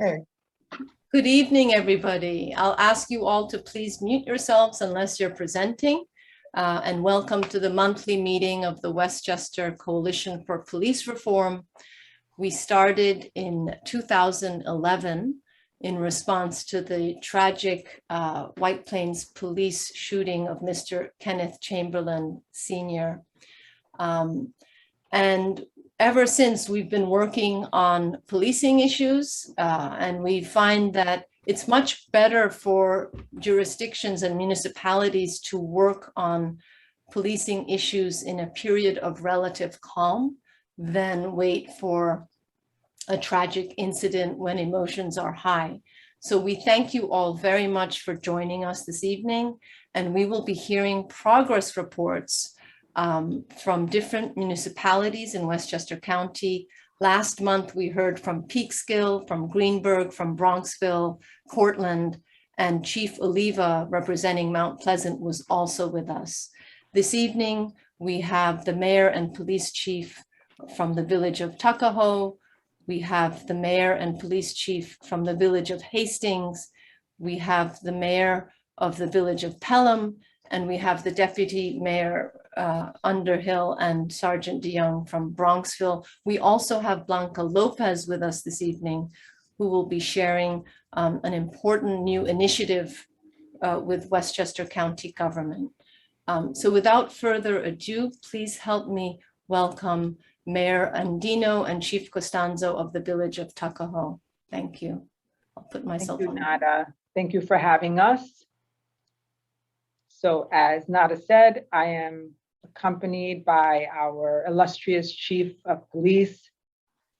Hey. Good evening, everybody. I'll ask you all to please mute yourselves unless you're presenting. And welcome to the monthly meeting of the Westchester Coalition for Police Reform. We started in 2011 in response to the tragic White Plains police shooting of Mr. Kenneth Chamberlain Sr. And ever since, we've been working on policing issues, and we find that it's much better for jurisdictions and municipalities to work on policing issues in a period of relative calm than wait for a tragic incident when emotions are high. So we thank you all very much for joining us this evening, and we will be hearing progress reports from different municipalities in Westchester County. Last month, we heard from Peekskill, from Greenburgh, from Bronxville, Cortland, and Chief Oliva, representing Mount Pleasant, was also with us. This evening, we have the mayor and police chief from the village of Tuckahoe. We have the mayor and police chief from the village of Hastings. We have the mayor of the village of Pelham, and we have the deputy mayor Underhill and Sergeant DeYoung from Bronxville. We also have Blanca Lopez with us this evening, who will be sharing an important new initiative with Westchester County Government. So without further ado, please help me welcome Mayor Andino and Chief Costanzo of the village of Tuckahoe. Thank you. I'll put myself on. Nada. Thank you for having us. So as Nada said, I am accompanied by our illustrious Chief of Police,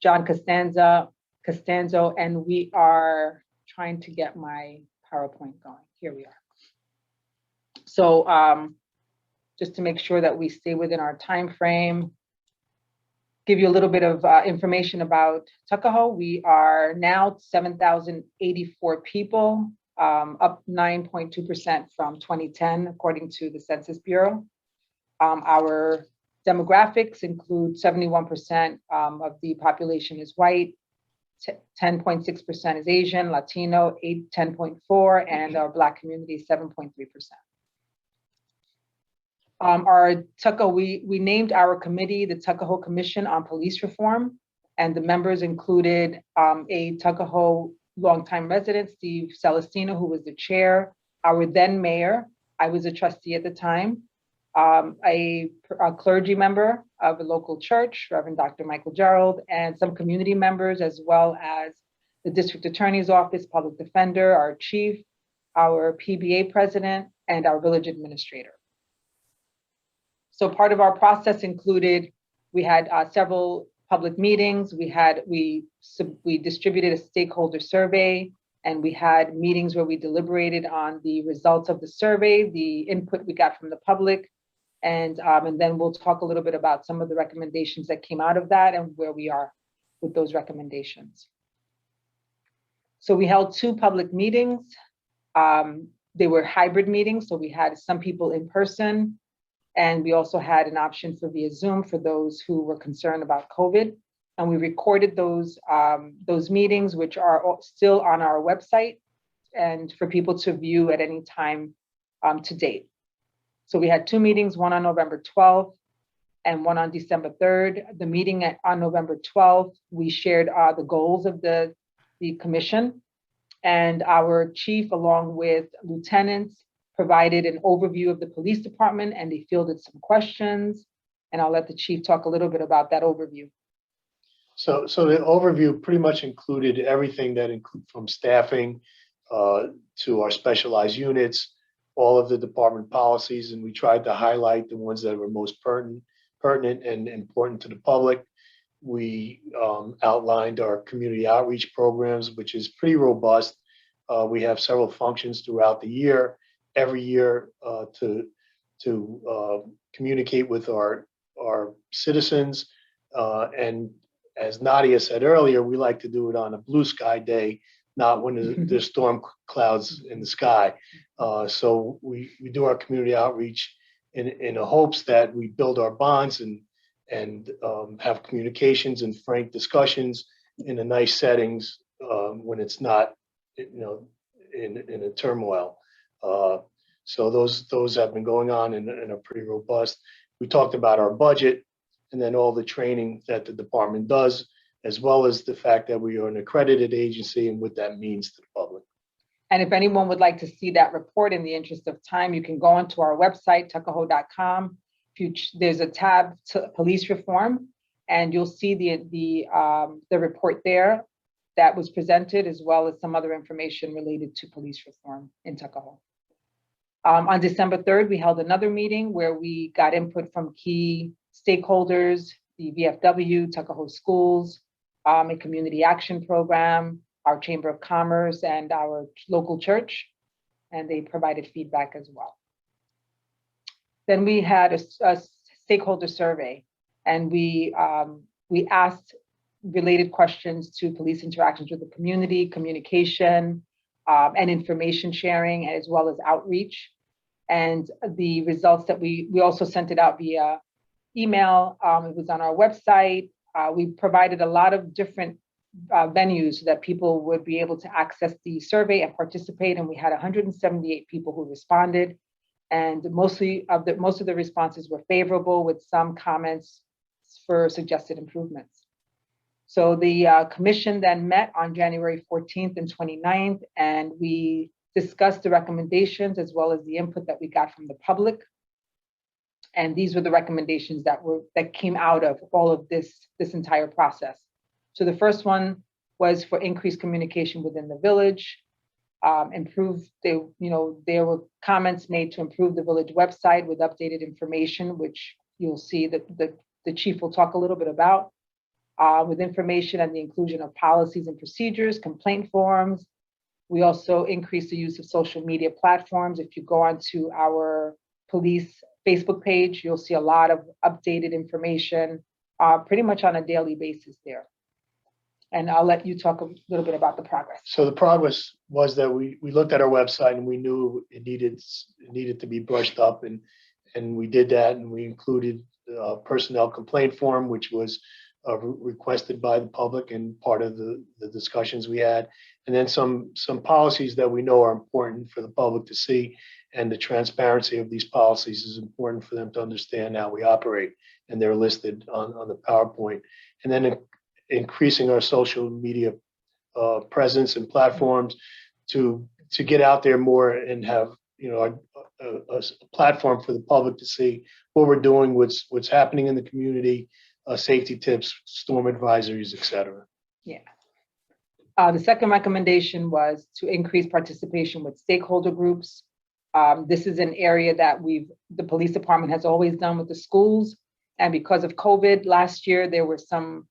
John Costanzo, and we are trying to get my PowerPoint going. Here we are. So just to make sure that we stay within our time frame, give you a little bit of information about Tuckahoe. We are now 7,084 people, up 9.2% from 2010, according to the Census Bureau. Our demographics include 71% of the population is white, 10.6% is Asian, Latino, 10.4%, and our Black community is 7.3%. Our Tuckahoe, we named our committee the Tuckahoe Commission on Police Reform, and the members included a Tuckahoe longtime resident, Steve Celestino, who was the chair, our then mayor, I was a trustee at the time, a clergy member of a local church, Reverend Dr. Michael Gerald, and some community members, as well as the district attorney's office, public defender, our chief, our PBA president, and our village administrator. So part of our process included, we had several public meetings, we distributed a stakeholder survey, and we had meetings where we deliberated on the results of the survey, the input we got from the public, and then we'll talk a little bit about some of the recommendations that came out of that and where we are with those recommendations. So we held 2 public meetings. They were hybrid meetings, so we had some people in person, and we also had an option for via Zoom for those who were concerned about COVID. And we recorded those meetings, which are still on our website and for people to view at any time to date. So we had 2 meetings, one on November 12th and one on December 3rd. The meeting on November 12th, we shared the goals of the commission, and our chief, along with lieutenants, provided an overview of the police department, and they fielded some questions. And I'll let the chief talk a little bit about that overview. So the overview pretty much included everything that from staffing to our specialized units, all of the department policies, and we tried to highlight the ones that were most pertinent and important to the public. We outlined our community outreach programs, which is pretty robust. We have several functions throughout the year, every year to communicate with our citizens. And as Nadia said earlier, we like to do it on a blue sky day, not when there's storm clouds in the sky. So we do our community outreach in the hopes that we build our bonds and have communications and frank discussions in the nice settings when it's not, in a turmoil. So those have been going on and are pretty robust. We talked about our budget and then all the training that the department does, as well as the fact that we are an accredited agency and what that means to the public. And if anyone would like to see that report, in the interest of time, you can go onto our website, tuckahoe.com. There's a tab to police reform, and you'll see the report there that was presented, as well as some other information related to police reform in Tuckahoe. On December 3rd, we held another meeting where we got input from key stakeholders, the VFW, Tuckahoe Schools, a community action program, our Chamber of Commerce, and our local church, and they provided feedback as well. Then we had a stakeholder survey, and we asked related questions to police interactions with the community, communication, and information sharing, as well as outreach. And the results that we also sent it out via email. It was on our website. We provided a lot of different venues so that people would be able to access the survey and participate. And we had 178 people who responded. And most of the responses were favorable, with some comments for suggested improvements. So the commission then met on January 14th and 29th, and we discussed the recommendations as well as the input that we got from the public. And these were the recommendations that came out of all of this entire process. So the first one was for increased communication within the village, there were comments made to improve the village website with updated information, which you'll see that the chief will talk a little bit about, with information and the inclusion of policies and procedures, complaint forms. We also increased the use of social media platforms. If you go onto our police Facebook page, you'll see a lot of updated information, pretty much on a daily basis there. And I'll let you talk a little bit about the progress. So the progress was that we looked at our website and we knew it needed to be brushed up, and we did that, and we included a personnel complaint form, which was requested by the public and part of the discussions we had, and then some policies that we know are important for the public to see, and the transparency of these policies is important for them to understand how we operate, and they're listed on the PowerPoint. And then increasing our social media presence and platforms to get out there more and have a platform for the public to see what we're doing, what's happening in the community, safety tips, storm advisories, et cetera. Yeah. The second recommendation was to increase participation with stakeholder groups. This is an area that the police department has always done with the schools. And because of COVID last year, there were some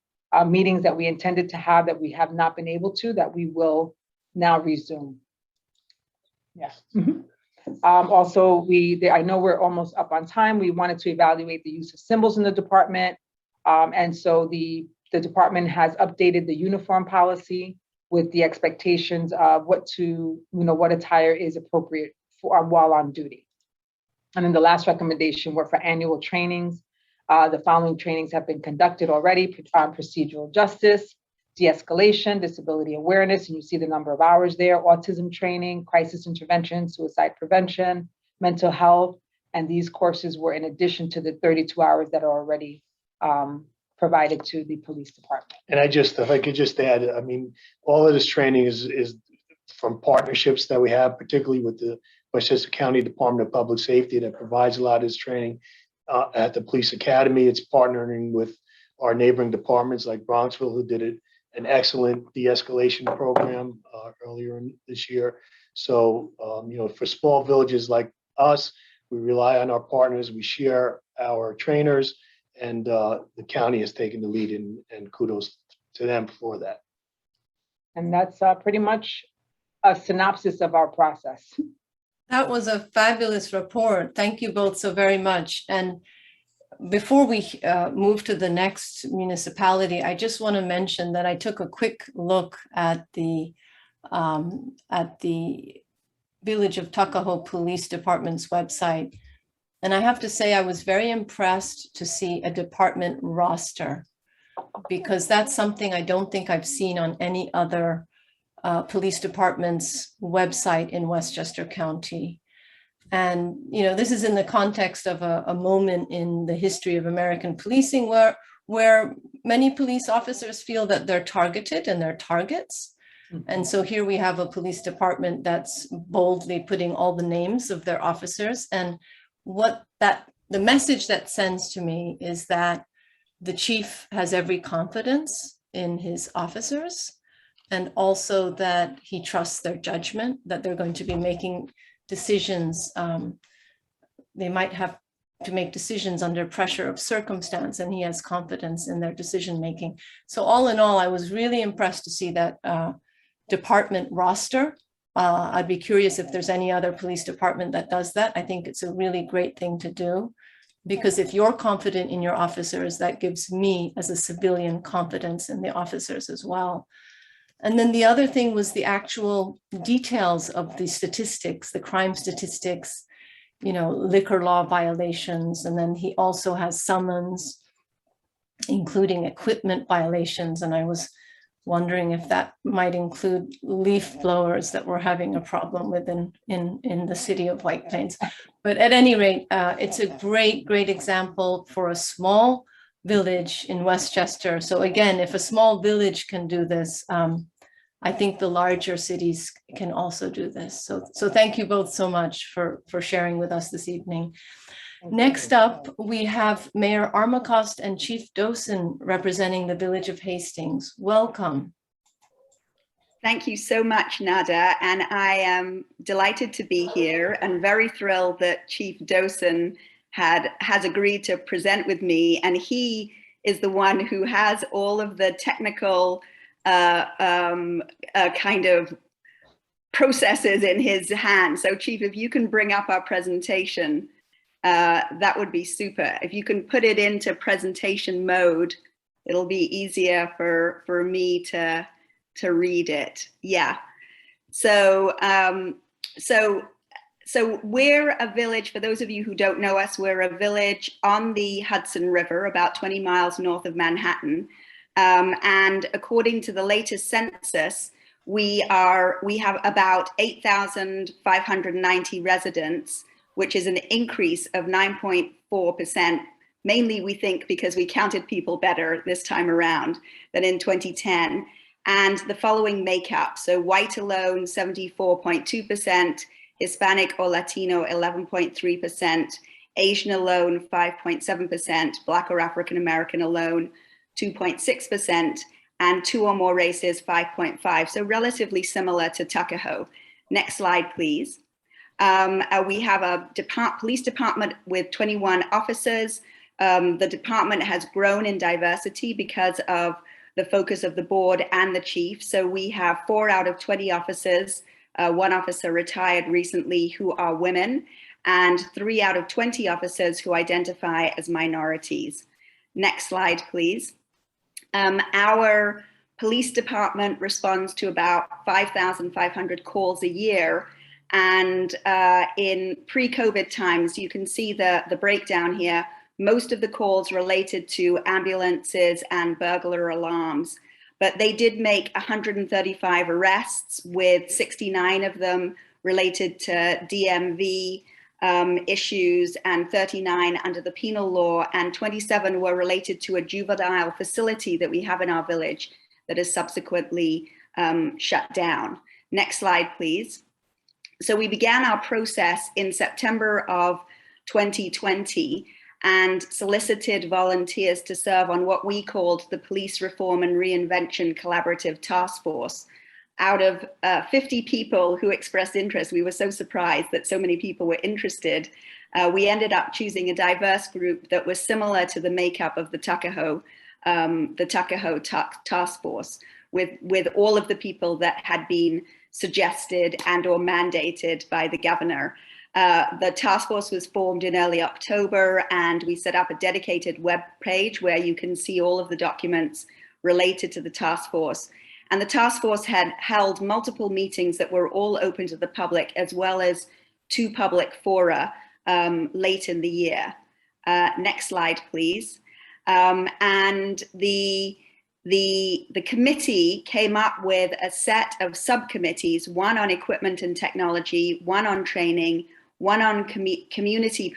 meetings that we intended to have that we have not been able to, that we will now resume. Yes. Mm-hmm. Also, I know we're almost up on time. We wanted to evaluate the use of symbols in the department. And so the department has updated the uniform policy with the expectations of what attire is appropriate for while on duty. And then the last recommendation were for annual trainings. The following trainings have been conducted already: procedural justice, de-escalation, disability awareness, and you see the number of hours there, autism training, crisis intervention, suicide prevention, mental health. And these courses were in addition to the 32 hours that are already provided to the police department. And if I could just add, I mean, all of this training is from partnerships that we have, particularly with the Westchester County Department of Public Safety, that provides a lot of this training. At the police academy, it's partnering with our neighboring departments like Bronxville, who did an excellent de-escalation program earlier this year. So, for small villages like us, we rely on our partners, we share our trainers, and the county has taken the lead, and kudos to them for that. And that's pretty much a synopsis of our process. That was a fabulous report. Thank you both so very much. And before we move to the next municipality, I just want to mention that I took a quick look at the Village of Tuckahoe Police Department's website. And I have to say, I was very impressed to see a department roster, because that's something I don't think I've seen on any other police department's website in Westchester County. And, you know, this is in the context of a moment in the history of American policing where many police officers feel that they're targeted and they're targets. And so here we have a police department that's boldly putting all the names of their officers. And the message that sends to me is that the chief has every confidence in his officers, and also that he trusts their judgment, that they're going to be making decisions. They might have to make decisions under pressure of circumstance, and he has confidence in their decision making. So all in all, I was really impressed to see that department roster. I'd be curious if there's any other police department that does that. I think it's a really great thing to do, because if you're confident in your officers, that gives me as a civilian confidence in the officers as well. And then the other thing was the actual details of the statistics, the crime statistics, you know, liquor law violations. And then he also has summons, including equipment violations. And I was wondering if that might include leaf blowers that we're having a problem with in the city of White Plains. But at any rate, it's a great example for a small village in Westchester. So again, if a small village can do this, I think the larger cities can also do this. So thank you both so much for sharing with us this evening. Next up, we have Mayor Armacost and Chief Dosin representing the village of Hastings. Welcome. Thank you so much, Nada. And I am delighted to be here and very thrilled that Chief Dosin has agreed to present with me. And he is the one who has all of the technical kind of processes in his hands. So Chief, if you can bring up our presentation, that would be super. If you can put it into presentation mode, it'll be easier for me to read it. Yeah. So we're a village, for those of you who don't know us, we're a village on the Hudson River, about 20 miles north of Manhattan. And according to the latest census, we have about 8,590 residents, which is an increase of 9.4%. Mainly, we think, because we counted people better this time around than in 2010. And the following makeup: so white alone, 74.2%, Hispanic or Latino, 11.3%, Asian alone, 5.7%, Black or African American alone, 2.6%, and two or more races, 5.5%. So relatively similar to Tuckahoe. Next slide, please. We have a police department with 21 officers. The department has grown in diversity because of the focus of the board and the chief. So we have 4 out of 20 officers, 1 officer retired recently, who are women, and 3 out of 20 officers who identify as minorities. Next slide, please. Our police department responds to about 5,500 calls a year. And in pre-COVID times, you can see the breakdown here. Most of the calls related to ambulances and burglar alarms, but they did make 135 arrests, with 69 of them related to DMV issues and 39 under the penal law, and 27 were related to a juvenile facility that we have in our village that is subsequently shut down. Next slide, please. So we began our process in September of 2020 and solicited volunteers to serve on what we called the Police Reform and Reinvention Collaborative Task Force. Out of 50 people who expressed interest, we were so surprised that so many people were interested. We ended up choosing a diverse group that was similar to the makeup of the Tuckahoe task force, with all of the people that had been suggested and or mandated by the governor. The task force was formed in early October, and we set up a dedicated web page where you can see all of the documents related to the task force. And the task force had held multiple meetings that were all open to the public, as well as 2 public fora late in the year. Next slide, please. And the The committee came up with a set of subcommittees, one on equipment and technology, one on training, one on community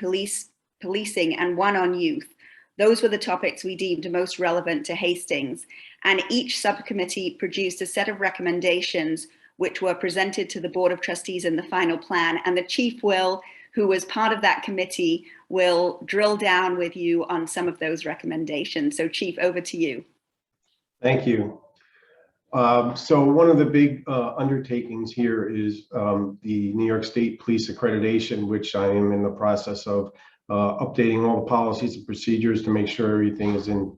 policing, and one on youth. Those were the topics we deemed most relevant to Hastings. And each subcommittee produced a set of recommendations which were presented to the Board of Trustees in the final plan. And the chief will, who was part of that committee, will drill down with you on some of those recommendations. So Chief, over to you. Thank you. So one of the big undertakings here is the New York State Police Accreditation, which I am in the process of updating all the policies and procedures to make sure everything is in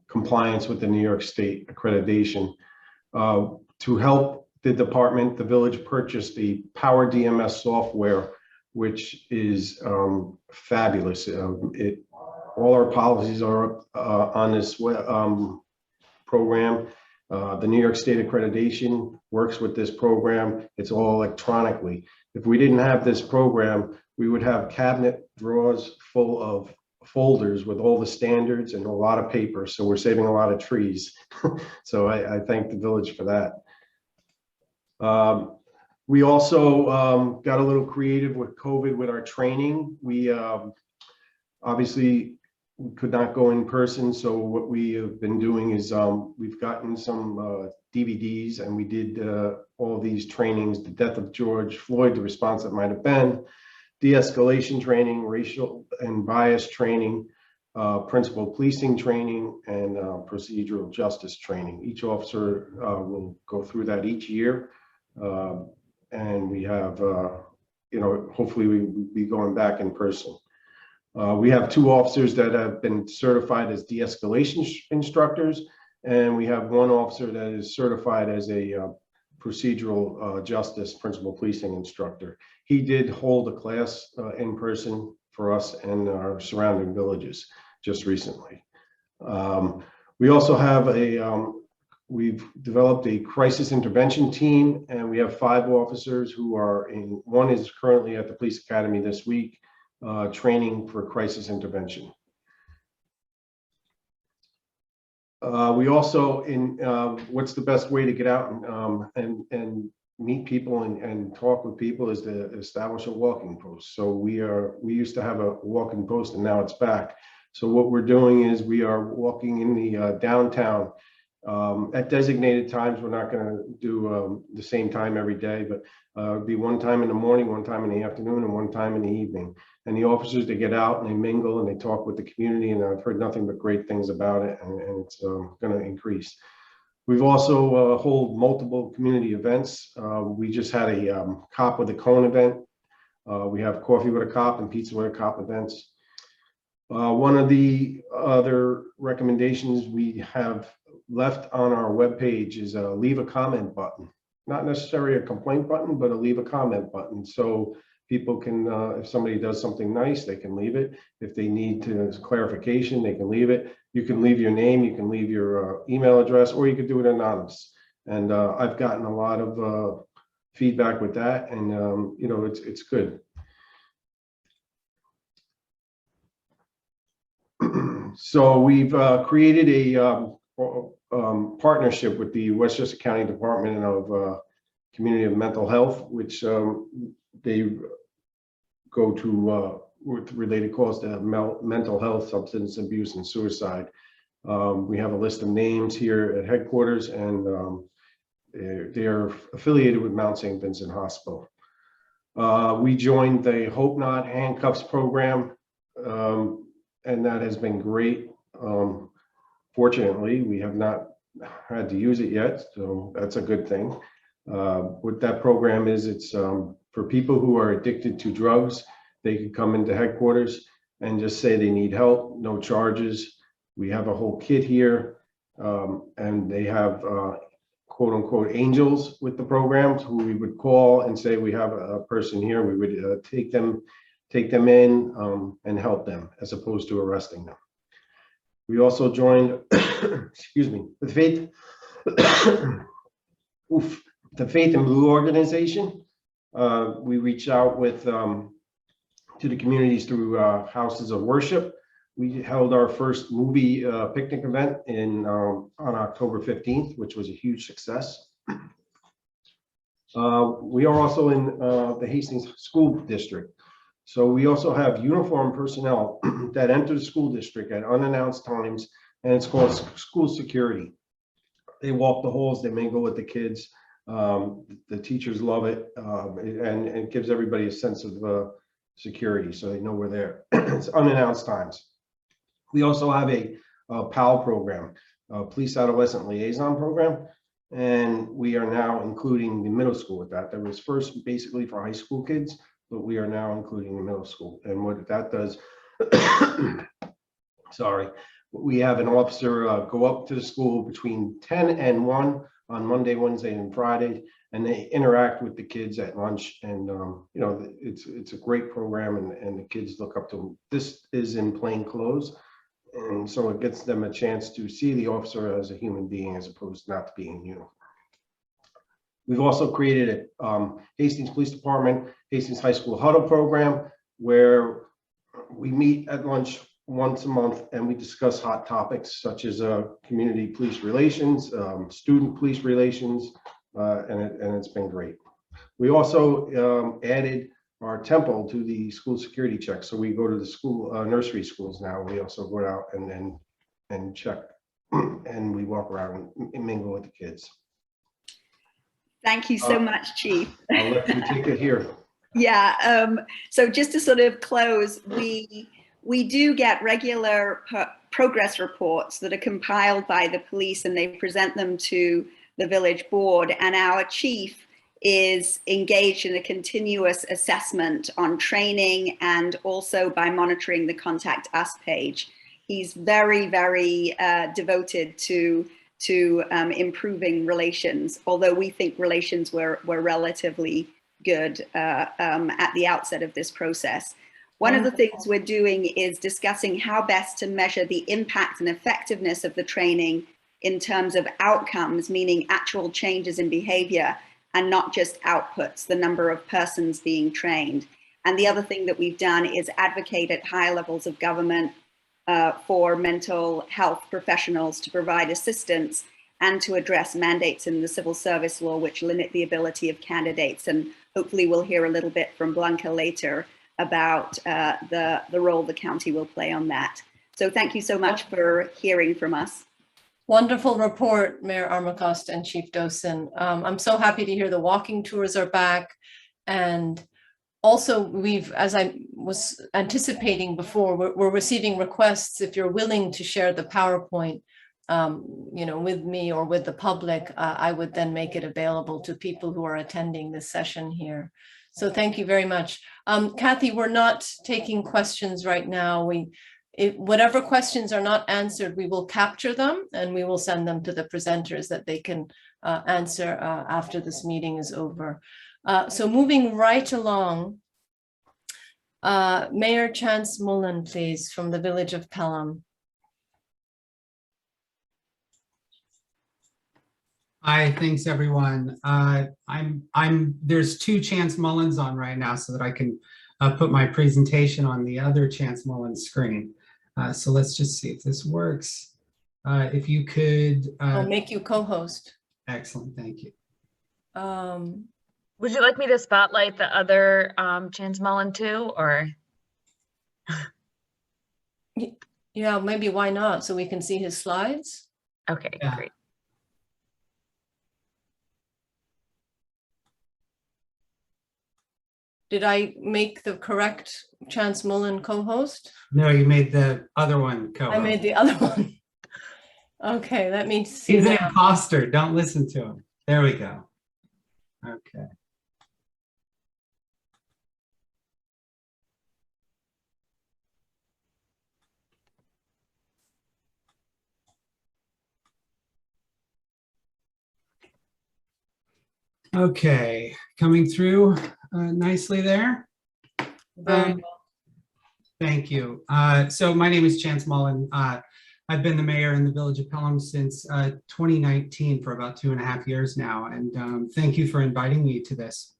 compliance with the New York State accreditation. To help the department, the village purchased the Power DMS software, which is fabulous. All our policies are on this program. The New York State accreditation works with this program. It's all electronically. If we didn't have this program, we would have cabinet drawers full of folders with all the standards and a lot of paper. So we're saving a lot of trees. So I thank the village for that. We also got a little creative with COVID with our training. We obviously could not go in person. So what we have been doing is we've gotten some DVDs, and we did all these trainings: the death of George Floyd, the response that might have been, de-escalation training, racial and bias training, principal policing training, and procedural justice training. Each officer will go through that each year. And we have, hopefully we'll be going back in person. We have 2 officers that have been certified as de-escalation instructors, and we have 1 officer that is certified as a procedural justice principal policing instructor. He did hold a class in person for us and our surrounding villages just recently. We also have we've developed a crisis intervention team, and we have 5 officers who are in. 1 is currently at the police academy this week, training for crisis intervention. We also, what's the best way to get out and meet people and talk with people is to establish a walking post. So we used to have a walking post, and now it's back. So what we're doing is we are walking in the downtown at designated times. We're not going to do the same time every day, but it'll be 1 time in the morning, 1 time in the afternoon, and 1 time in the evening. And the officers, they get out and they mingle and they talk with the community, and I've heard nothing but great things about it, and it's going to increase. We've also hold multiple community events. We just had a Cop with a Cone event. We have Coffee with a Cop and Pizza with a Cop events. One of the other recommendations we have left on our webpage is a leave a comment button. Not necessarily a complaint button, but a leave a comment button. So people can, if somebody does something nice, they can leave it. If they need clarification, they can leave it. You can leave your name, you can leave your email address, or you could do it anonymous. And I've gotten a lot of feedback with that, and it's good. So we've created a partnership with the Westchester County Department of Community and Mental Health, which they go to with related calls to mental health, substance abuse, and suicide. We have a list of names here at headquarters, and they are affiliated with Mount St. Vincent Hospital. We joined the Hope Not Handcuffs program, and that has been great. Fortunately, we have not had to use it yet, so that's a good thing. What that program is, it's for people who are addicted to drugs. They can come into headquarters and just say they need help, no charges. We have a whole kit here, and they have quote unquote angels with the programs who we would call and say, we have a person here. We would take them in and help them as opposed to arresting them. We also joined, excuse me, the Faith in Blue organization. We reach out with to the communities through houses of worship. We held our first movie picnic event on October 15th, which was a huge success. We are also in the Hastings School District. So we also have uniformed personnel that enter the school district at unannounced times, and it's called school security. They walk the halls, they mingle with the kids. The teachers love it, and it gives everybody a sense of security, so they know we're there. It's unannounced times. We also have a PAL program, Police Adolescent Liaison Program, and we are now including the middle school with that. That was first basically for high school kids, but we are now including the middle school. And what that does, sorry, we have an officer go up to the school between 10 and 1 on Monday, Wednesday, and Friday, and they interact with the kids at lunch. And you know, it's a great program, and the kids look up to them. This is in plain clothes, and so it gets them a chance to see the officer as a human being as opposed to not being in uniform. We've also created a Hastings Police Department, Hastings High School Huddle program, where we meet at lunch once a month and we discuss hot topics such as community police relations, student police relations, and it's been great. We also added our temple to the school security check. So we go to the school nursery schools now. We also go out and check, and we walk around and mingle with the kids. Thank you so much, Chief. I'll let you take it here. Yeah, so just to sort of close, we do get regular progress reports that are compiled by the police, and they present them to the village board, and our chief is engaged in a continuous assessment on training and also by monitoring the Contact Us page. He's very, very devoted to improving relations, although we think relations were relatively good at the outset of this process. One of the things we're doing is discussing how best to measure the impact and effectiveness of the training in terms of outcomes, meaning actual changes in behavior and not just outputs, the number of persons being trained. And the other thing that we've done is advocate at higher levels of government for mental health professionals to provide assistance and to address mandates in the civil service law, which limit the ability of candidates. And hopefully we'll hear a little bit from Blanca later about the role the county will play on that. So thank you so much for hearing from us. Wonderful report, Mayor Armacost and Chief Dosin. I'm so happy to hear the walking tours are back. And also as I was anticipating before, we're receiving requests if you're willing to share the PowerPoint with me or with the public, I would then make it available to people who are attending this session here. So thank you very much. Kathy, we're not taking questions right now. Whatever questions are not answered, we will capture them and we will send them to the presenters that they can answer after this meeting is over. So moving right along, Mayor Chance Mullen, please, from the village of Pelham. Hi, thanks everyone. There's two Chance Mullins on right now so that I can put my presentation on the other Chance Mullen screen. So let's just see if this works. If you could. I'll make you co-host. Excellent, thank you. Would you like me to spotlight the other Chance Mullen too, or? Yeah, maybe why not? So we can see his slides. Okay, yeah. Great. Did I make the correct Chance Mullen co-host? No, you made the other one co-host. I made the other one. Okay, let me see. He's an imposter. Don't listen to him. There we go. Okay. Okay, coming through nicely there. Very well. Thank you. So my name is Chance Mullen. I've been the mayor in the village of Pelham since 2019 for about 2.5 years now. And thank you for inviting me to this.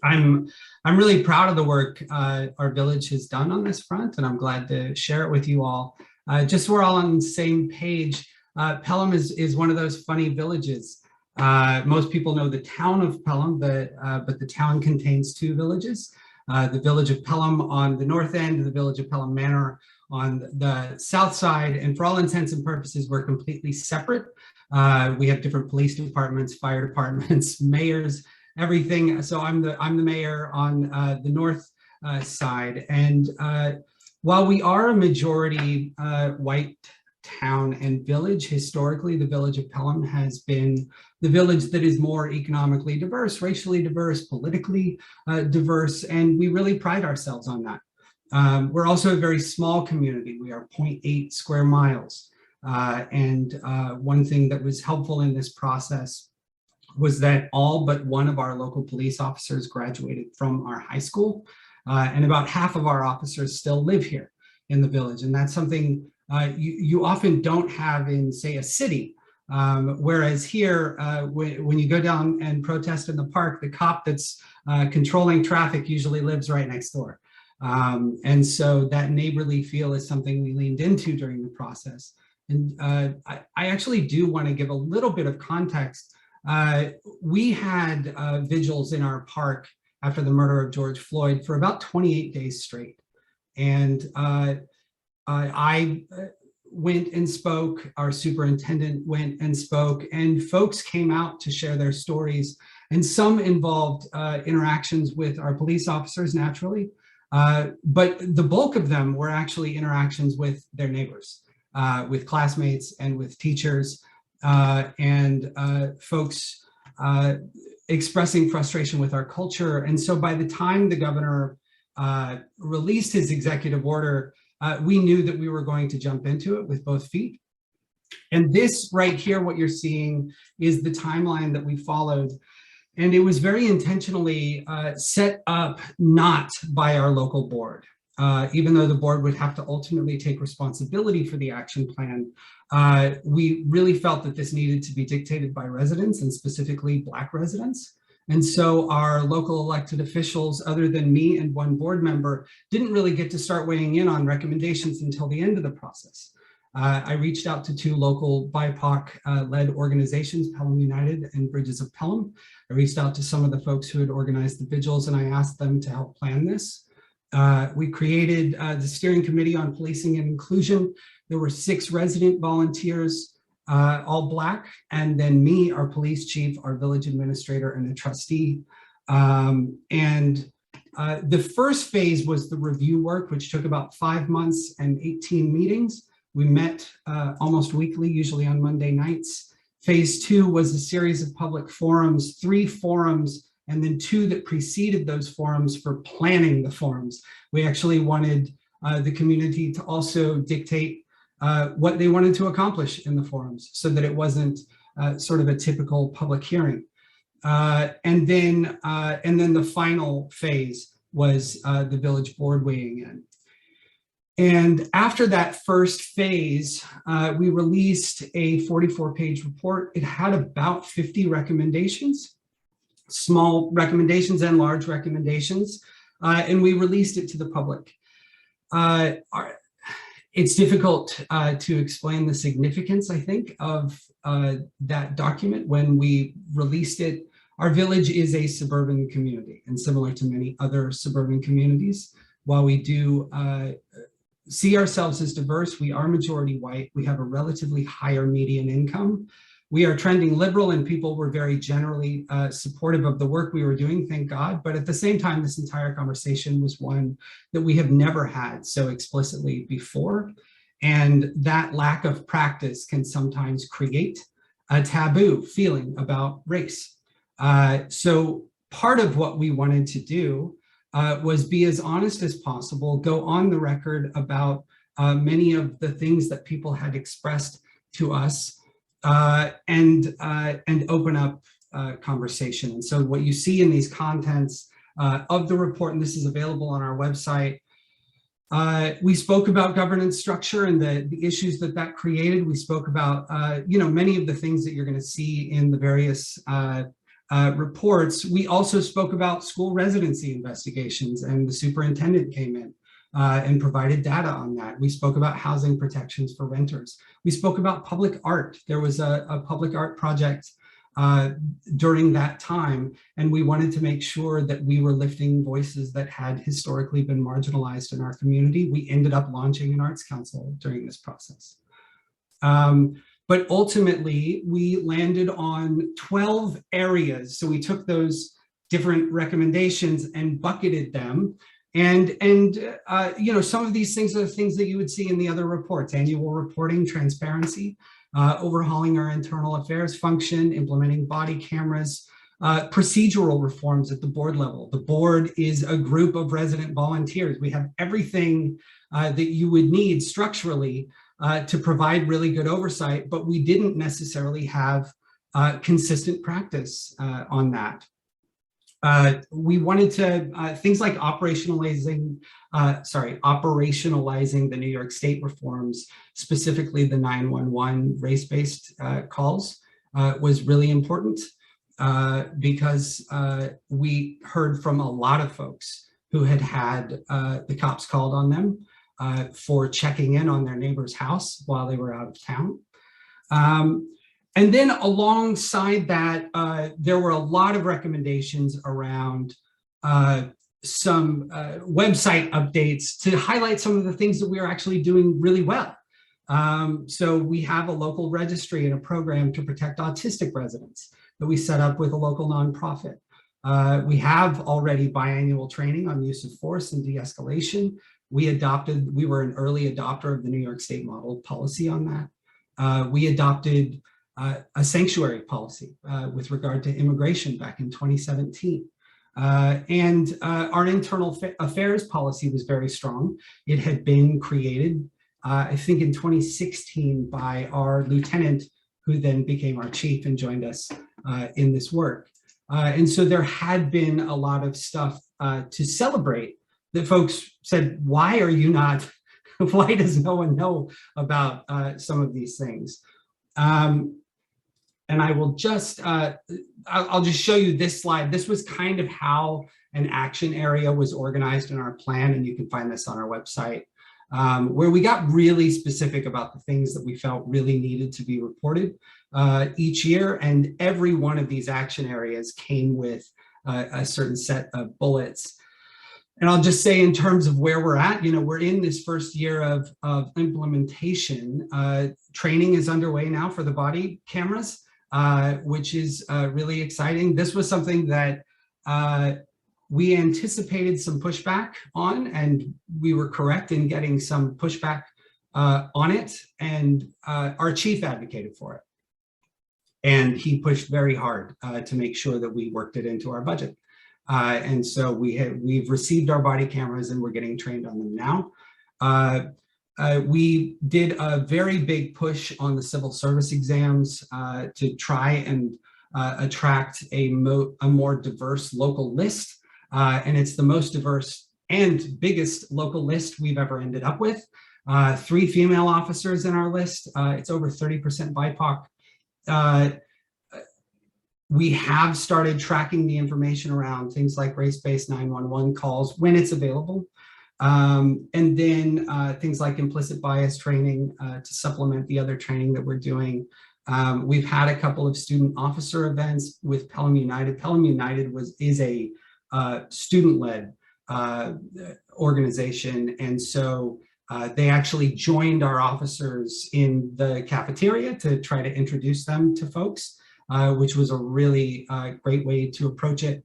I'm really proud of the work our village has done on this front, and I'm glad to share it with you all. Just so we're all on the same page, Pelham is one of those funny villages. Most people know the town of Pelham, but the town contains two villages. The village of Pelham on the north end, and the village of Pelham Manor on the south side. And for all intents and purposes, we're completely separate. We have different police departments, fire departments, mayors, everything. So I'm the mayor on the north side. And while we are a majority white town and village, historically, the village of Pelham has been the village that is more economically diverse, racially diverse, politically diverse, and we really pride ourselves on that. We're also a very small community. We are 0.8 square miles. And one thing that was helpful in this process was that all but one of our local police officers graduated from our high school, and about half of our officers still live here in the village. And that's something you often don't have in, say, a city. Whereas here, when you go down and protest in the park, the cop that's controlling traffic usually lives right next door. And so that neighborly feel is something we leaned into during the process. And I actually do want to give a little bit of context. We had vigils in our park after the murder of George Floyd for about 28 days straight. And I went and spoke, our superintendent went and spoke, and folks came out to share their stories. And some involved interactions with our police officers, naturally, but the bulk of them were actually interactions with their neighbors, with classmates and with teachers, and folks expressing frustration with our culture. And so by the time the governor released his executive order, we knew that we were going to jump into it with both feet. And this right here, what you're seeing, is the timeline that we followed. And it was very intentionally set up not by our local board. Even though the board would have to ultimately take responsibility for the action plan, we really felt that this needed to be dictated by residents, and specifically Black residents. And so our local elected officials, other than me and one board member, didn't really get to start weighing in on recommendations until the end of the process. I reached out to two local BIPOC-led organizations, Pelham United and Bridges of Pelham. I reached out to some of the folks who had organized the vigils, and I asked them to help plan this. We created the steering committee on policing and inclusion. There were 6 resident volunteers, all Black, and then me, our police chief, our village administrator, and a trustee. The first phase was the review work, which took about 5 months and 18 meetings. We met almost weekly, usually on Monday nights. Phase 2 was a series of public forums, 3 forums, and then 2 that preceded those forums for planning the forums. We actually wanted the community to also dictate what they wanted to accomplish in the forums, so that it wasn't sort of a typical public hearing. And then the final phase was the village board weighing in. And after that first phase, we released a 44-page report. It had about 50 recommendations, small recommendations and large recommendations, and we released it to the public. It's difficult to explain the significance, I think, of that document when we released it. Our village is a suburban community, and similar to many other suburban communities, while we do see ourselves as diverse, we are majority white. We have a relatively higher median income. We are trending liberal, and people were very generally supportive of the work we were doing, thank God. But at the same time, this entire conversation was one that we have never had so explicitly before. And that lack of practice can sometimes create a taboo feeling about race. So part of what we wanted to do was be as honest as possible, go on the record about many of the things that people had expressed to us, and open up conversation. And so what you see in these contents of the report, and this is available on our website, we spoke about governance structure and the issues that created. We spoke about many of the things that you're going to see in the various reports, we also spoke about school residency investigations, and the superintendent came in and provided data on that. We spoke about housing protections for renters. We spoke about public art. There was a public art project during that time, and we wanted to make sure that we were lifting voices that had historically been marginalized in our community. We ended up launching an arts council during this process. But ultimately, we landed on 12 areas. So we took those different recommendations and bucketed them. And you know, some of these things are the things that you would see in the other reports: annual reporting, transparency, overhauling our internal affairs function, implementing body cameras, procedural reforms at the board level. The board is a group of resident volunteers. We have everything that you would need structurally to provide really good oversight, but we didn't necessarily have consistent practice on that. We wanted to, things like operationalizing the New York State reforms, specifically the 911 race-based calls, was really important because we heard from a lot of folks who had had the cops called on them for checking in on their neighbor's house while they were out of town. And then alongside that, there were a lot of recommendations around some website updates to highlight some of the things that we are actually doing really well. So we have a local registry and a program to protect autistic residents that we set up with a local nonprofit. We have already biannual training on use of force and de-escalation. We were an early adopter of the New York State model policy on that. We adopted a sanctuary policy with regard to immigration back in 2017. And our internal affairs policy was very strong. It had been created, I think in 2016 by our lieutenant, who then became our chief and joined us in this work. And so there had been a lot of stuff to celebrate that folks said, why are you not, why does no one know about some of these things? And I will just, I'll just show you this slide. This was kind of how an action area was organized in our plan, and you can find this on our website, where we got really specific about the things that we felt really needed to be reported each year. And every one of these action areas came with a certain set of bullets. And I'll just say, in terms of where we're at, you know, we're in this first year of implementation. Training is underway now for the body cameras, which is really exciting. This was something that we anticipated some pushback on, and we were correct in getting some pushback on it. And our chief advocated for it. And he pushed very hard to make sure that we worked it into our budget. And so we've received our body cameras and we're getting trained on them now. We did a very big push on the civil service exams to try and attract a more diverse local list. And it's the most diverse and biggest local list we've ever ended up with. 3 female officers in our list. It's over 30% BIPOC. We have started tracking the information around things like race-based 911 calls when it's available. And then things like implicit bias training to supplement the other training that we're doing. We've had a couple of student officer events with Pelham United. Pelham United is a student-led organization. And so they actually joined our officers in the cafeteria to try to introduce them to folks, which was a really great way to approach it.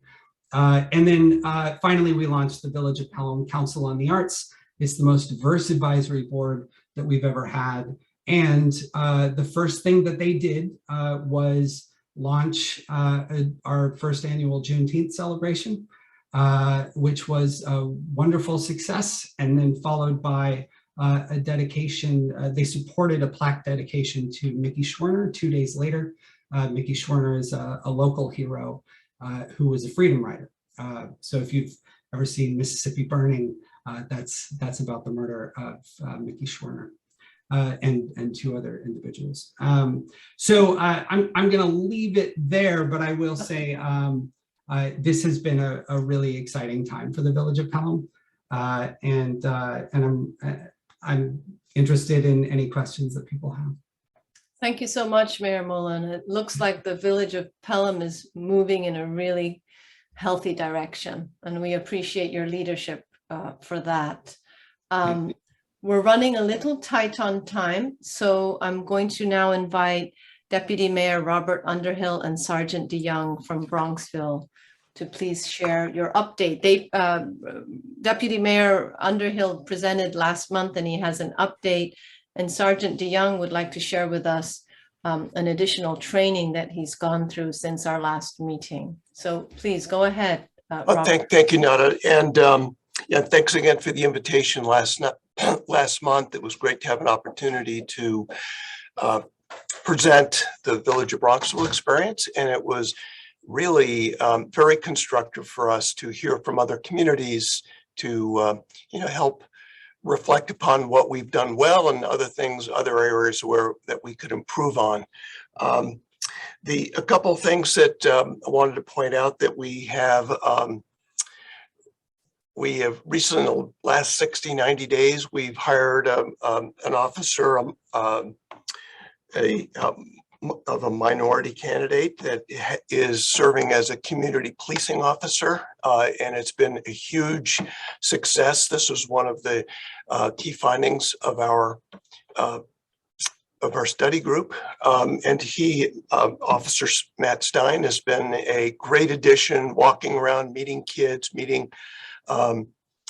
And then finally, we launched the Village of Pelham Council on the Arts. It's the most diverse advisory board that we've ever had. And the first thing that they did was launch our first annual Juneteenth celebration, which was a wonderful success. And then followed by a dedication, they supported a plaque dedication to Mickey Schwerner 2 days later. Mickey Schwerner is a local hero who was a freedom rider. So if you've ever seen Mississippi Burning, that's about the murder of Mickey Schwerner. and two other individuals. So I'm going to leave it there, but I will say this has been a really exciting time for the Village of Pelham, and I'm interested in any questions that people have. Thank you so much, Mayor Mullen. It looks like the Village of Pelham is moving in a really healthy direction, and we appreciate your leadership for that. We're running a little tight on time, so I'm going to now invite Deputy Mayor Robert Underhill and Sergeant DeYoung from Bronxville to please share your update. Deputy Mayor Underhill presented last month and he has an update, and Sergeant DeYoung would like to share with us an additional training that he's gone through since our last meeting. So please go ahead. Thank you, Nada. And yeah, thanks again for the invitation last month. It was great to have an opportunity to present the Village of Bronxville experience. And it was really very constructive for us to hear from other communities to help reflect upon what we've done well and other things, other areas that we could improve on. A couple of things that I wanted to point out that we have recently, in the last 60, 90 days, we've hired an officer, of a minority candidate that is serving as a community policing officer, and it's been a huge success. This was one of the key findings of our study group, and Officer Matt Stein, has been a great addition, walking around, meeting kids, meeting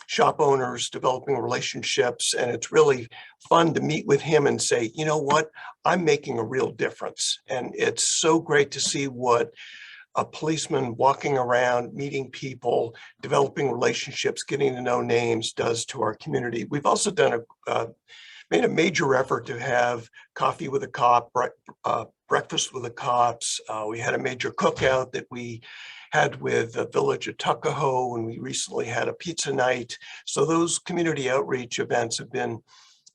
shop owners, developing relationships, and it's really fun to meet with him and say, you know what, I'm making a real difference. And it's so great to see what a policeman walking around, meeting people, developing relationships, getting to know names does to our community. We've also made a major effort to have coffee with a cop, breakfast with the cops. We had a major cookout that we had with the Village of Tuckahoe, and we recently had a pizza night. So those community outreach events have been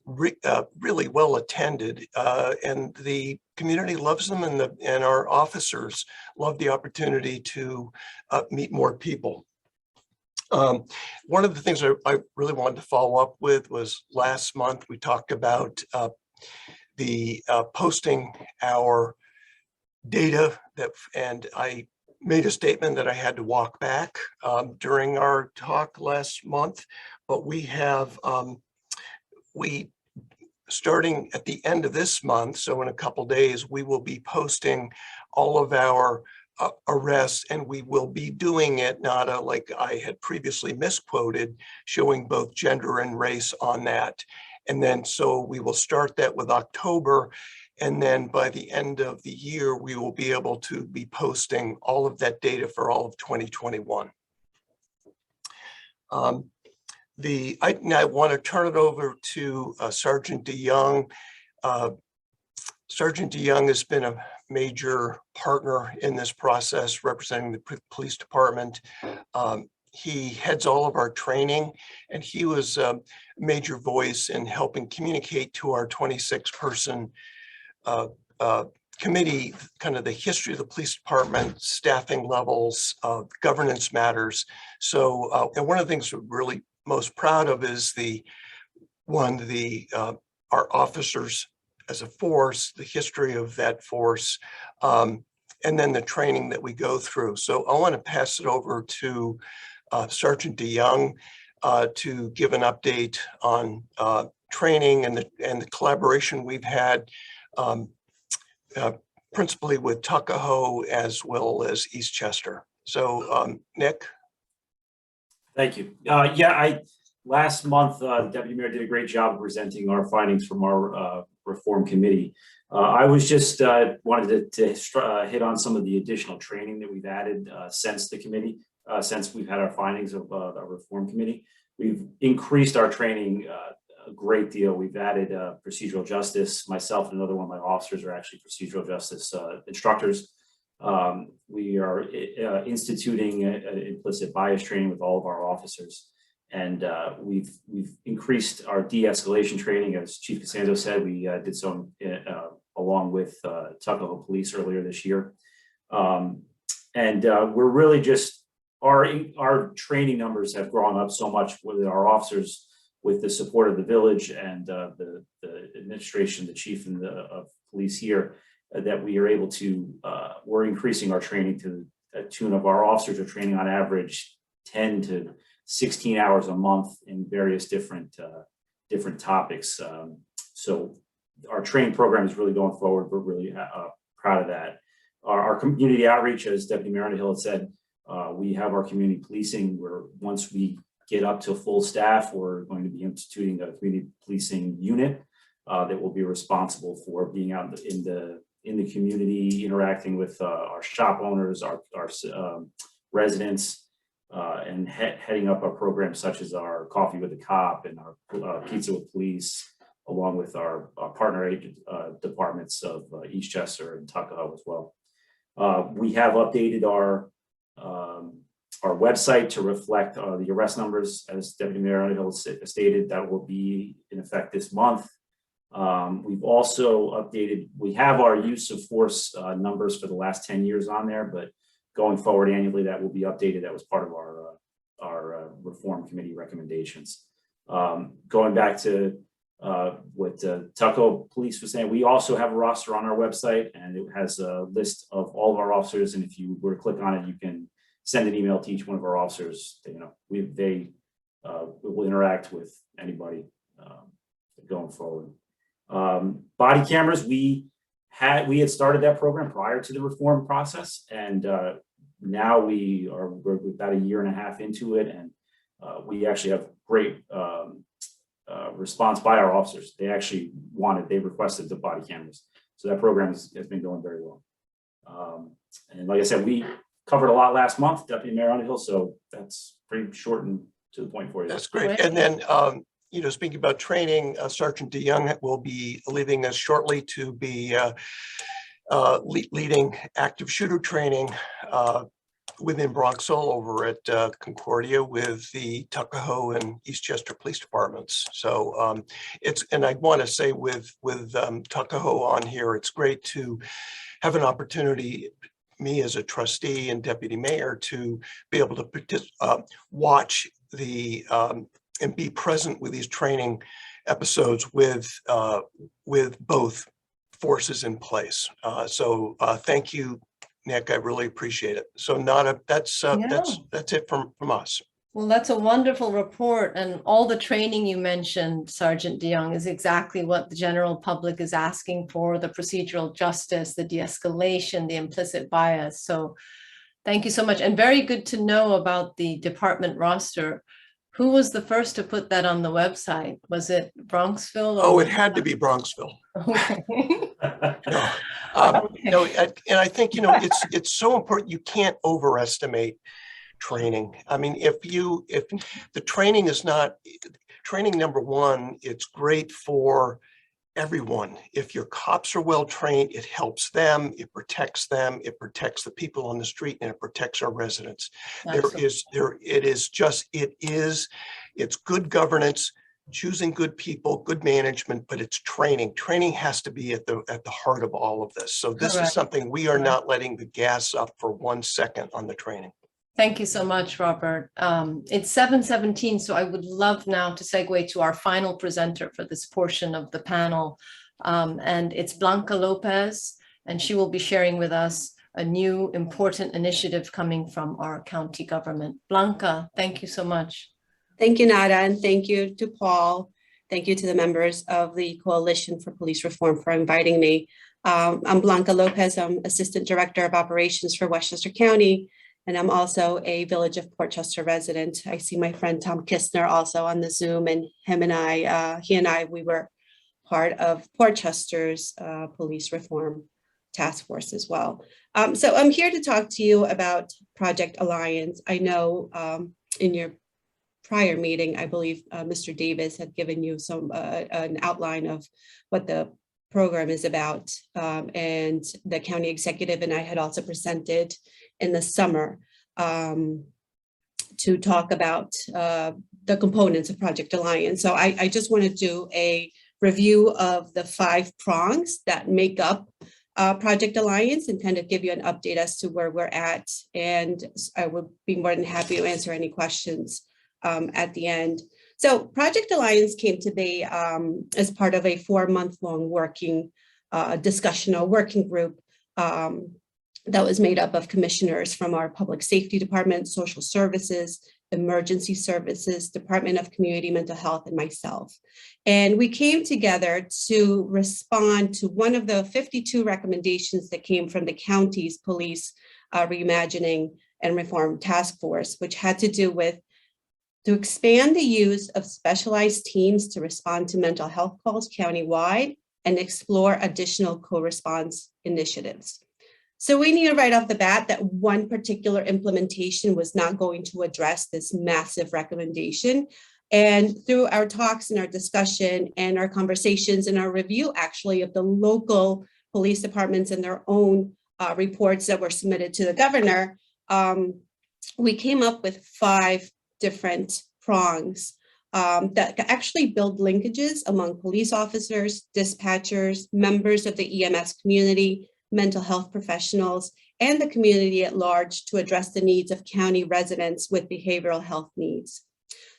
really well attended, and the community loves them, and our officers love the opportunity to meet more people. One of the things I really wanted to follow up with was last month we talked about the posting our data and I made a statement that I had to walk back during our talk last month, but we have starting at the end of this month, so in a couple days, we will be posting all of our arrests, and we will be doing it not like I had previously misquoted, showing both gender and race on that. And then so we will start that with October, and then by the end of the year, we will be able to be posting all of that data for all of 2021. I want to turn it over to Sergeant DeYoung. Sergeant DeYoung has been a major partner in this process, representing the police department. He heads all of our training, and he was a major voice in helping communicate to our 26-person committee kind of the history of the police department, staffing levels, governance matters. So, and one of the things we're really most proud of is our officers as a force, the history of that force, and then the training that we go through. So I want to pass it over to Sergeant DeYoung to give an update on training and the collaboration we've had, principally with Tuckahoe as well as Eastchester. So Nick. Thank you. Last month, Deputy Mayor did a great job of presenting our findings from our reform committee. I was just wanted to hit on some of the additional training that we've added since the committee, since we've had our findings of the reform committee. We've increased our training a great deal. We've added procedural justice. Myself and another one of my officers are actually procedural justice instructors. We are instituting implicit bias training with all of our officers. And we've increased our de-escalation training, as Chief Costanzo said. We did so along with Tuckahoe Police earlier this year. We're really just, our training numbers have grown up so much with our officers, with the support of the village and the administration, the chief and of police here, that we are able to, we're increasing our training to a tune of our officers are training on average 10 to 16 hours a month in various different topics. So our training program is really going forward. We're really proud of that. Our community outreach, as Deputy Mayor Underhill had said, we have our community policing, where once we get up to full staff, we're going to be instituting a community policing unit that will be responsible for being out in the community, interacting with our shop owners, our residents, and heading up our programs such as our Coffee with the Cop and our Pizza with Police, along with our partner agent departments of Eastchester and Tuckahoe as well. We have updated our website to reflect the arrest numbers, as Deputy Mayor Underhill stated. That will be in effect this month. We've also updated, we have our use of force numbers for the last 10 years on there, but going forward annually, that will be updated. That was part of our reform committee recommendations. Going back to what Tuckahoe Police was saying, we also have a roster on our website, and it has a list of all of our officers. And if you were to click on it, you can send an email to each one of our officers. You know, they will interact with anybody going forward. Body cameras, we had started that program prior to the reform process, and now we're about a year and a half into it, and we actually have great response by our officers. They actually they requested the body cameras, so that program has been going very well. And like I said, we covered a lot last month, Deputy Mayor Underhill, so that's pretty short and to the point for you. That's great. And then, you know, speaking about training, Sergeant DeYoung will be leaving us shortly to be leading active shooter training within Bronxville over at Concordia with the Tuckahoe and Eastchester Police Departments. So and I want to say with Tuckahoe on here, it's great to have an opportunity, me as a trustee and deputy mayor, to be able to watch the and be present with these training episodes with both forces in place. So thank you, Nick. I really appreciate it. So that's it from us. Well, that's a wonderful report, and all the training you mentioned, Sergeant DeYoung, is exactly what the general public is asking for: the procedural justice, the de-escalation, the implicit bias. So thank you so much, and very good to know about the department roster. Who was the first to put that on the website? Was it Bronxville? Oh, it had to be Bronxville. Okay. No, and I think, you know, it's so important. You can't overestimate training. I mean, if the training is not training, number one, it's great for everyone. If your cops are well trained, it helps them, it protects the people on the street, and it protects our residents. It's good governance, choosing good people, good management, but it's training. Training has to be at the heart of all of this. So this is something we are not letting the gas up for 1 second on the training. Thank you so much, Robert. It's 7:17, so I would love now to segue to our final presenter for this portion of the panel. And it's Blanca Lopez, and she will be sharing with us a new important initiative coming from our county government. Blanca, thank you so much. Thank you, Nada, and thank you to Paul. Thank you to the members of the Coalition for Police Reform for inviting me. I'm Blanca Lopez. I'm Assistant Director of Operations for Westchester County, and I'm also a Village of Portchester resident. I see my friend Tom Kistner also on the Zoom, and he and I, we were part of Portchester's police reform task force as well. So I'm here to talk to you about Project Alliance. I know in your prior meeting, I believe Mr. Davis had given you an outline of what the program is about, and the county executive and I had also presented in the summer to talk about the components of Project Alliance. So I just want to do a review of the 5 prongs that make up Project Alliance and kind of give you an update as to where we're at. And I would be more than happy to answer any questions at the end. So Project Alliance came to be as part of a 4-month-long working discussional working group that was made up of commissioners from our Public Safety Department, Social Services, Emergency Services, Department of Community Mental Health, and myself. And we came together to respond to one of the 52 recommendations that came from the county's Police Reimagining and Reform Task Force, which had to do with to expand the use of specialized teams to respond to mental health calls countywide and explore additional co-response initiatives. So we knew right off the bat that one particular implementation was not going to address this massive recommendation. And through our talks and our discussion and our conversations and our review actually of the local police departments and their own reports that were submitted to the governor, we came up with 5 different prongs that actually build linkages among police officers, dispatchers, members of the EMS community, mental health professionals, and the community at large to address the needs of county residents with behavioral health needs.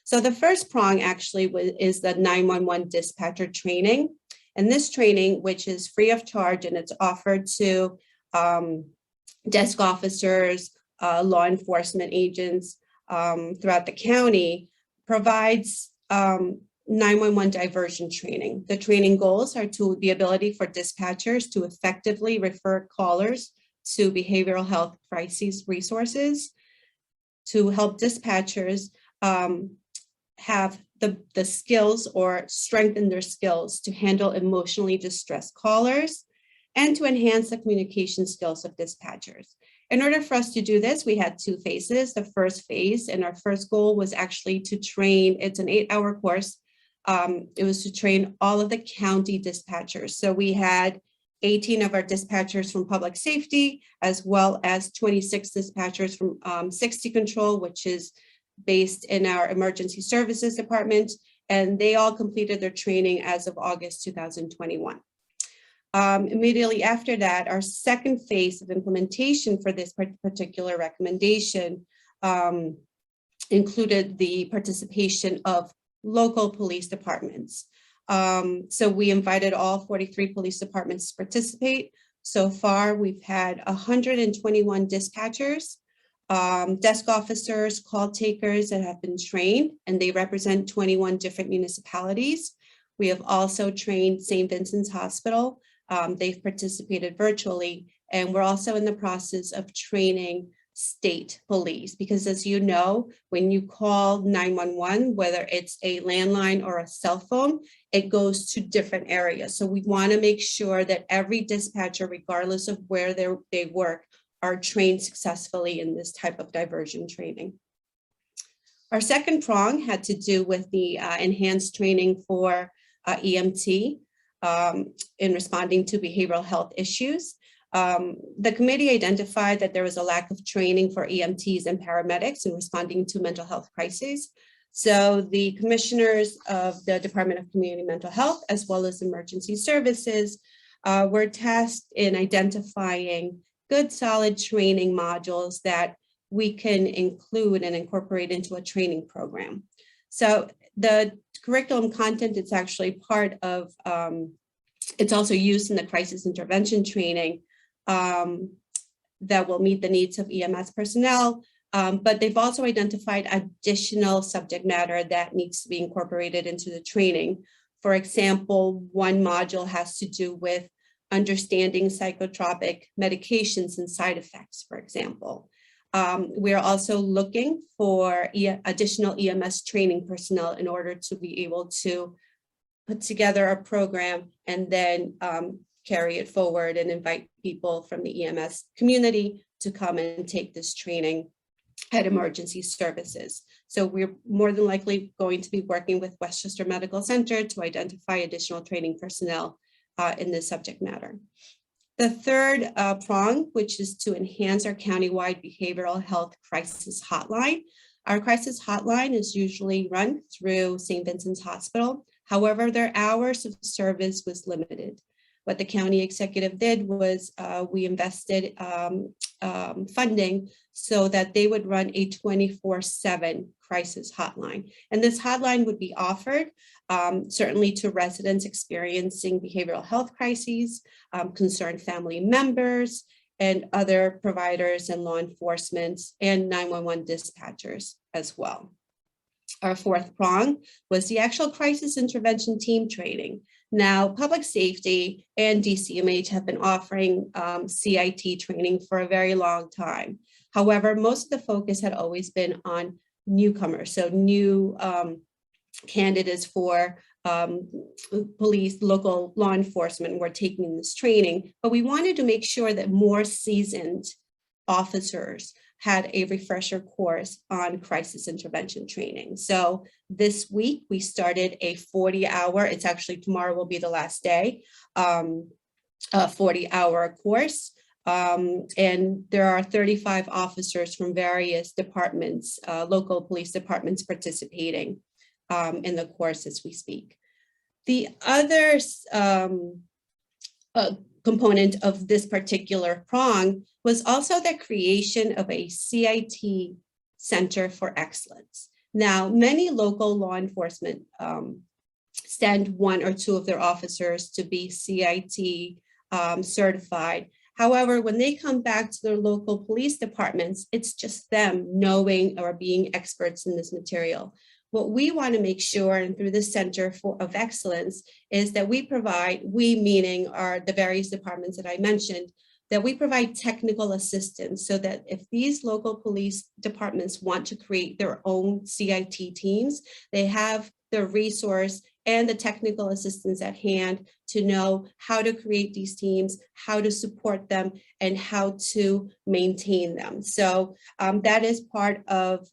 So the first prong actually is the 911 dispatcher training. And this training, which is free of charge and it's offered to desk officers, law enforcement agents throughout the county, provides 911 diversion training. The training goals are to the ability for dispatchers to effectively refer callers to behavioral health crises resources, to help dispatchers have the skills or strengthen their skills to handle emotionally distressed callers, and to enhance the communication skills of dispatchers. In order for us to do this, we had 2 phases. The first phase and our first goal was actually to train, it's an 8-hour course. It was to train all of the county dispatchers. So we had 18 of our dispatchers from public safety, as well as 26 dispatchers from 60 Control, which is based in our emergency services department. And they all completed their training as of August 2021. Immediately after that, our second phase of implementation for this particular recommendation included the participation of local police departments. So we invited all 43 police departments to participate. So far, we've had 121 dispatchers, desk officers, call takers that have been trained, and they represent 21 different municipalities. We have also trained St. Vincent's Hospital. They've participated virtually, and we're also in the process of training state police, because as you know, when you call 911, whether it's a landline or a cell phone, it goes to different areas. So we want to make sure that every dispatcher, regardless of where they work, are trained successfully in this type of diversion training. Our second prong had to do with the enhanced training for EMT in responding to behavioral health issues. The committee identified that there was a lack of training for EMTs and paramedics in responding to mental health crises. So the commissioners of the Department of Community Mental Health, as well as emergency services, were tasked in identifying good, solid training modules that we can include and incorporate into a training program. So the curriculum content, it's actually part of, it's also used in the crisis intervention training that will meet the needs of EMS personnel, but they've also identified additional subject matter that needs to be incorporated into the training. For example, one module has to do with understanding psychotropic medications and side effects, for example. We're also looking for additional EMS training personnel in order to be able to put together a program and then carry it forward and invite people from the EMS community to come and take this training at emergency services. So we're more than likely going to be working with Westchester Medical Center to identify additional training personnel in this subject matter. The third prong, which is to enhance our countywide behavioral health crisis hotline. Our crisis hotline is usually run through St. Vincent's Hospital. However, their hours of service was limited. What the county executive did was we invested funding so that they would run a 24/7 crisis hotline. And this hotline would be offered certainly to residents experiencing behavioral health crises, concerned family members, and other providers and law enforcement and 911 dispatchers as well. Our fourth prong was the actual crisis intervention team training. Now, public safety and DCMH have been offering CIT training for a very long time. However, most of the focus had always been on newcomers, so new candidates for police, local law enforcement were taking this training, but we wanted to make sure that more seasoned officers had a refresher course on crisis intervention training. So this week we started a 40-hour, it's actually tomorrow will be the last day, a 40-hour course. And there are 35 officers from various departments, local police departments participating in the course as we speak. The other component of this particular prong was also the creation of a CIT Center for Excellence. Now, many local law enforcement send one or two of their officers to be CIT certified. However, when they come back to their local police departments, it's just them knowing or being experts in this material. What we want to make sure, and through the Center of Excellence, is that we provide, we meaning the various departments that I mentioned, that we provide technical assistance so that if these local police departments want to create their own CIT teams, they have the resource and the technical assistance at hand to know how to create these teams, how to support them, and how to maintain them. So that is part of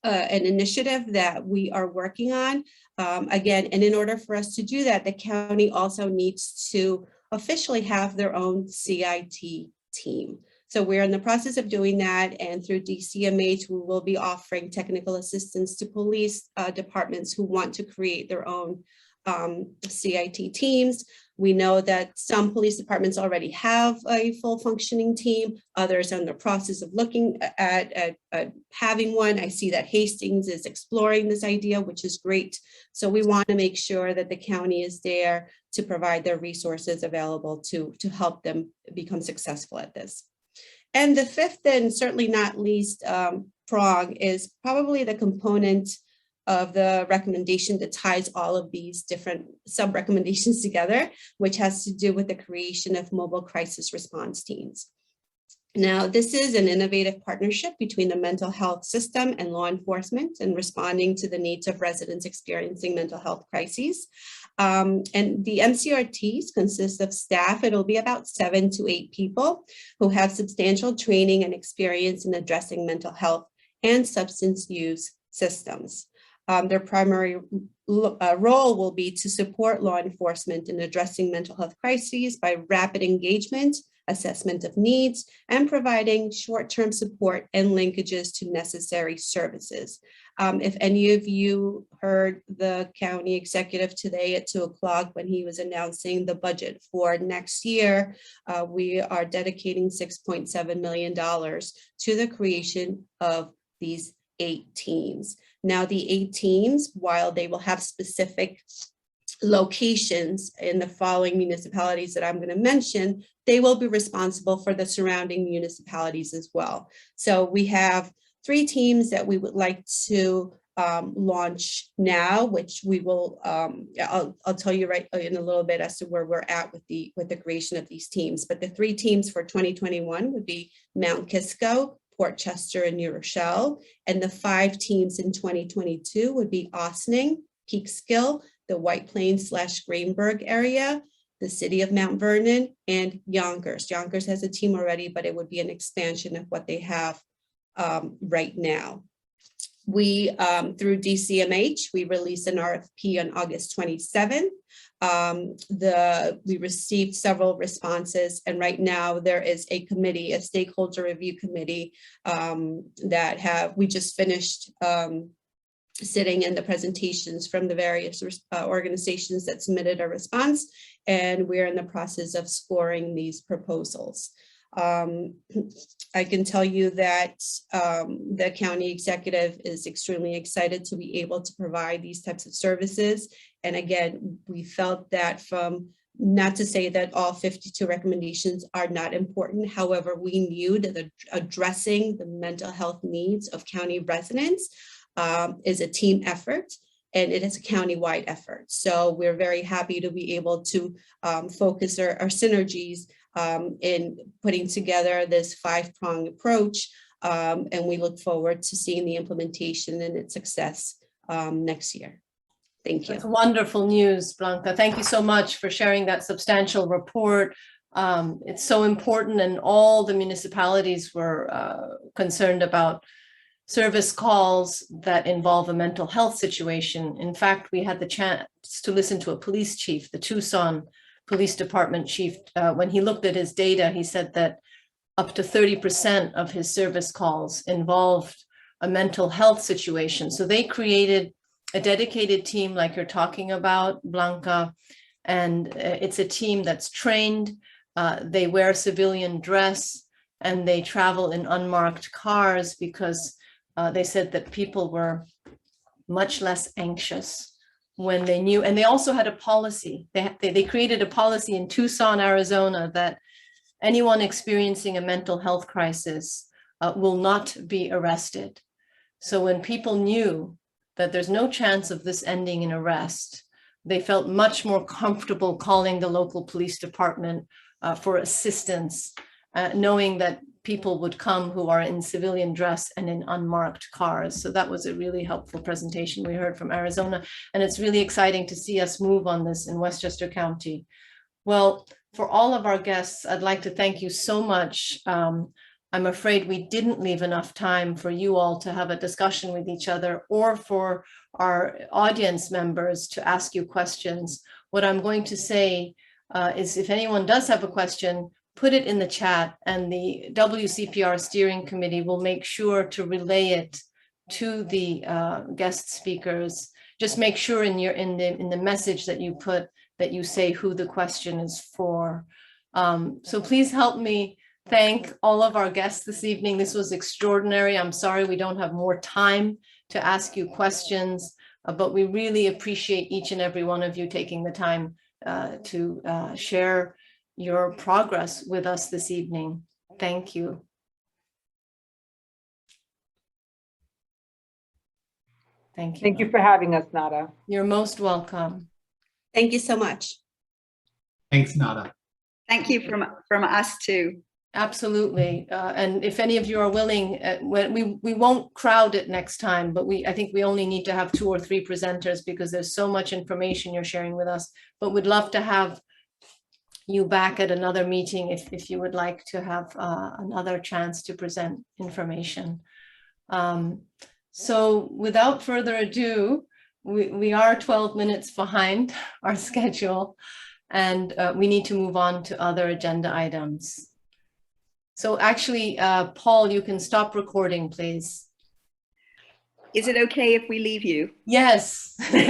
an initiative that we are working on. Again, and in order for us to do that, the county also needs to officially have their own CIT team. So we're in the process of doing that, and through DCMH, we will be offering technical assistance to police departments who want to create their own CIT teams. We know that some police departments already have a full functioning team. Others are in the process of looking at having one. I see that Hastings is exploring this idea, which is great. So we want to make sure that the county is there to provide their resources available to help them become successful at this. And the fifth, and certainly not least prong, is probably the component of the recommendation that ties all of these different sub-recommendations together, which has to do with the creation of mobile crisis response teams. Now, this is an innovative partnership between the mental health system and law enforcement in responding to the needs of residents experiencing mental health crises. And the MCRTs consist of staff. It'll be about 7 to 8 people who have substantial training and experience in addressing mental health and substance use systems. Their primary role will be to support law enforcement in addressing mental health crises by rapid engagement, assessment of needs, and providing short-term support and linkages to necessary services. If any of you heard the county executive today at 2 o'clock when he was announcing the budget for next year, we are dedicating $6.7 million to the creation of these 8 teams. Now, the 8 teams, while they will have specific locations in the following municipalities that I'm going to mention, they will be responsible for the surrounding municipalities as well. So we have 3 teams that we would like to launch now, which we will, I'll tell you right in a little bit as to where we're at with the creation of these teams. But the 3 teams for 2021 would be Mount Kisco, Port Chester, and New Rochelle. And the 5 teams in 2022 would be Ossining, Peekskill, the White Plains / Greenberg area, the city of Mount Vernon, and Yonkers. Yonkers has a team already, but it would be an expansion of what they have right now. We, through DCMH, we released an RFP on August 27. We received several responses, and right now there is a committee, a stakeholder review committee we just finished sitting in the presentations from the various organizations that submitted a response, and we're in the process of scoring these proposals. I can tell you that the county executive is extremely excited to be able to provide these types of services. And again, we felt that not to say that all 52 recommendations are not important. However, we knew that addressing the mental health needs of county residents is a team effort, and it is a county-wide effort. So we're very happy to be able to focus our synergies in putting together this 5-pronged approach. And we look forward to seeing the implementation and its success next year. Thank you. That's wonderful news, Blanca. Thank you so much for sharing that substantial report. It's so important, and all the municipalities were concerned about service calls that involve a mental health situation. In fact, we had the chance to listen to a police chief, the Tucson Police Department chief. When he looked at his data, he said that up to 30% of his service calls involved a mental health situation. So they created a dedicated team like you're talking about, Blanca, and it's a team that's trained. They wear civilian dress and they travel in unmarked cars because they said that people were much less anxious when they knew, and they also had a policy. They created a policy in Tucson, Arizona, that anyone experiencing a mental health crisis will not be arrested. So when people knew that there's no chance of this ending in arrest, they felt much more comfortable calling the local police department for assistance, knowing that people would come who are in civilian dress and in unmarked cars. So that was a really helpful presentation we heard from Arizona. And it's really exciting to see us move on this in Westchester County. Well, for all of our guests, I'd like to thank you so much. I'm afraid we didn't leave enough time for you all to have a discussion with each other, or for our audience members to ask you questions. What I'm going to say is, if anyone does have a question, put it in the chat, and the WCPR steering committee will make sure to relay it to the guest speakers. Just make sure in the message that you put that you say who the question is for. So please help me thank all of our guests this evening. This was extraordinary. I'm sorry we don't have more time to ask you questions, but we really appreciate each and every one of you taking the time to share your progress with us this evening. Thank you. Thank you. Thank you for having us, Nada. You're most welcome. Thank you so much. Thanks, Nada. Thank you from us too. Absolutely. And if any of you are willing, we won't crowd it next time, but I think we only need to have 2 or 3 presenters because there's so much information you're sharing with us. But we'd love to have you back at another meeting if you would like to have another chance to present information. So without further ado, we are 12 minutes behind our schedule, and we need to move on to other agenda items. So actually, Paul, you can stop recording, please. Is it okay if we leave you? Yes.